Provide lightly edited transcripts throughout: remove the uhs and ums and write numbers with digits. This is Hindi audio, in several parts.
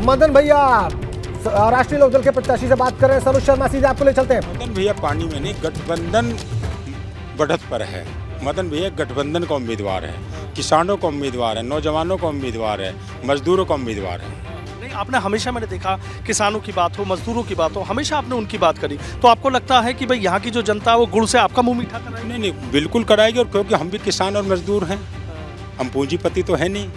मदन भैया राष्ट्रीय लोकदल के प्रत्याशी से बात कर रहे हैं। सरोज शर्मा सीधे आपको ले चलते हैं। मदन भैया पानी में नहीं, गठबंधन बढ़त पर है। मदन भैया गठबंधन का उम्मीदवार है, किसानों का उम्मीदवार है, नौजवानों का उम्मीदवार है, मजदूरों का उम्मीदवार है। नहीं, आपने हमेशा, मैंने देखा, किसानों की बात हो, मजदूरों की बात हो, हमेशा आपने उनकी बात करी। तो आपको लगता है कि भाई यहाँ की जो जनता है वो गुड़ से आपका मुंह मीठा कराएगी? नहीं, बिल्कुल कराएगी। और क्योंकि हम भी किसान और मजदूर हैं, हम पूंजीपति तो है नहीं।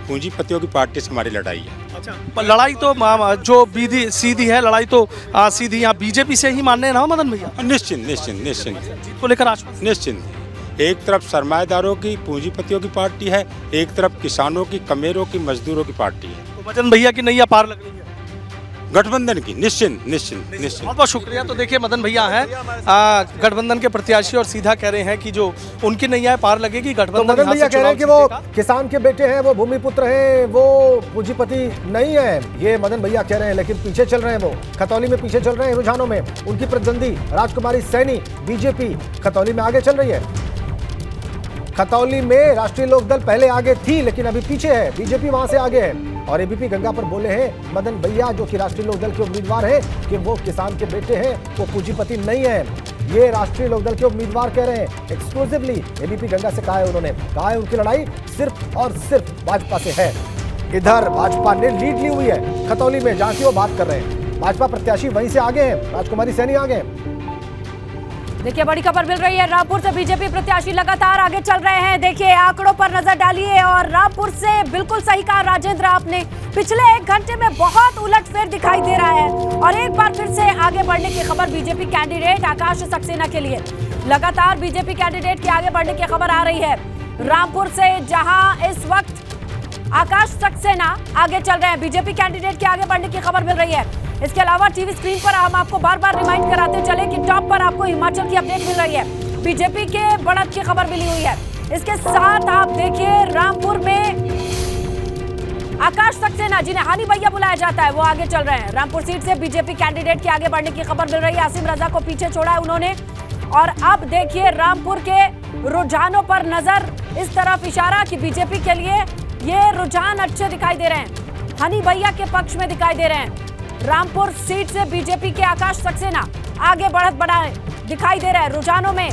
पूंजीपतियों की पार्टी से हमारी लड़ाई है। अच्छा, पर लड़ाई तो जो सीधी है, लड़ाई तो सीधी यहाँ बीजेपी से ही मानने हैं ना मदन भैया? निश्चिंत निश्चिंत निश्चिंत जीत को लेकर आश्वस्त? निश्चिंत। एक तरफ सरमाएदारों की, पूंजीपतियों की पार्टी है, एक तरफ किसानों की, कमेरों की, मजदूरों की पार्टी है। तो मदन भैया की नैया पार लग रही है गठबंधन की। निश्चिंत निश्चिंत निश्चिंत। बहुत बहुत शुक्रिया। तो देखिए, मदन भैया हैं गठबंधन के प्रत्याशी और सीधा कह रहे हैं कि जो उनकी नैया पार लगेगी। तो गठबंधन मदन भैया कह रहे हैं कि वो किसान के बेटे हैं, वो भूमिपुत्र हैं, वो पूंजीपति नहीं है। ये मदन भैया कह रहे हैं, लेकिन पीछे चल रहे हैं। वो खतौली में पीछे चल रहे हैं रुझानों में। उनकी प्रतिद्वंदी राजकुमारी सैनी बीजेपी खतौली में आगे चल रही है। खतौली में राष्ट्रीय लोकदल पहले आगे थी, लेकिन अभी पीछे है। बीजेपी वहां से आगे है। और एबीपी गंगा पर बोले हैं मदन भैया, जो कि राष्ट्रीय लोकदल के उम्मीदवार हैं, कि वो किसान के बेटे हैं, वो पूंजीपति नहीं है। ये राष्ट्रीय लोकदल के उम्मीदवार कह रहे हैं। एक्सक्लूसिवली एबीपी गंगा से कहा है उन्होंने। कहा है उनकी लड़ाई सिर्फ और सिर्फ भाजपा से है। इधर भाजपा ने लीड ली हुई है खतौली में, जहां की वो बात कर रहे हैं। भाजपा प्रत्याशी वहीं से आगे हैं, राजकुमारी सैनी आगे हैं। देखिए, बड़ी खबर मिल रही है। रामपुर से बीजेपी प्रत्याशी लगातार आगे चल रहे हैं। देखिए, आंकड़ों पर नजर डालिए। और रामपुर से बिल्कुल सही कहा राजेंद्र आपने, पिछले 1 घंटे में बहुत उलटफेर दिखाई दे रहा है। और एक बार फिर से आगे बढ़ने की खबर बीजेपी कैंडिडेट आकाश सक्सेना के लिए। लगातार बीजेपी कैंडिडेट की आगे बढ़ने की खबर आ रही है रामपुर से, जहां इस वक्त आकाश सक्सेना आगे चल रहे हैं। बीजेपी कैंडिडेट के आगे बढ़ने की खबर मिल रही है। इसके अलावा टीवी स्क्रीन पर हम आपको बार बार रिमाइंड कराते चले कि टॉप पर आपको हिमाचल की अपडेट मिल रही है। बीजेपी के बढ़त की खबर मिली हुई है। इसके साथ आप देखिए, रामपुर में आकाश सक्सेना, जिन्हें हानी भैया बुलाया जाता है, वो आगे चल रहे हैं। रामपुर सीट से बीजेपी कैंडिडेट के आगे बढ़ने की खबर मिल रही है। आसिम रजा को पीछे छोड़ा है उन्होंने। और अब देखिए, रामपुर के रुझानों पर नजर, इस तरफ इशारा कि बीजेपी के लिए ये रुझान अच्छे दिखाई दे रहे हैं, हनी भैया के पक्ष में दिखाई दे रहे हैं। रामपुर सीट से बीजेपी के आकाश सक्सेना आगे बढ़त बढ़ाए दिखाई दे रहा है रुझानों में।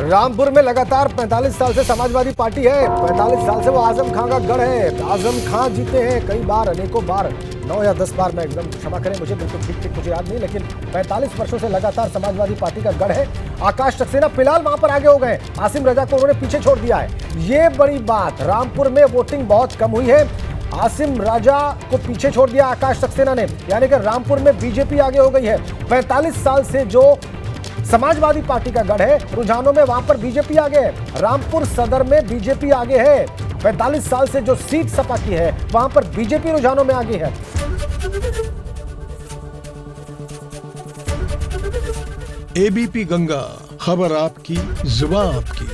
रामपुर में लगातार 45 साल से समाजवादी पार्टी है। 45 साल से वो आजम खां का गढ़ है। आजम खां जीते हैं कई बार, अनेकों बार, 9 या 10 बार, मैं एकदम क्षमा करें, मुझे बिल्कुल ठीक मुझे याद नहीं, लेकिन 45 वर्षों से लगातार समाजवादी पार्टी का गढ़ है। आकाश सक्सेना फिलहाल वहां पर आगे हो गए। आसिम रजा को उन्होंने पीछे छोड़ दिया है। ये बड़ी बात, रामपुर में वोटिंग बहुत कम हुई है। आसिम राजा को पीछे छोड़ दिया आकाश सक्सेना ने, यानी कि रामपुर में बीजेपी आगे हो गई है। 45 साल से जो समाजवादी पार्टी का गढ़ है रुझानों में, वहां पर बीजेपी आगे है। रामपुर सदर में बीजेपी आगे है। 45 साल से जो सीट सपा की है, वहां पर बीजेपी रुझानों में आगे है। एबीपी गंगा, खबर आपकी, जुबान आपकी।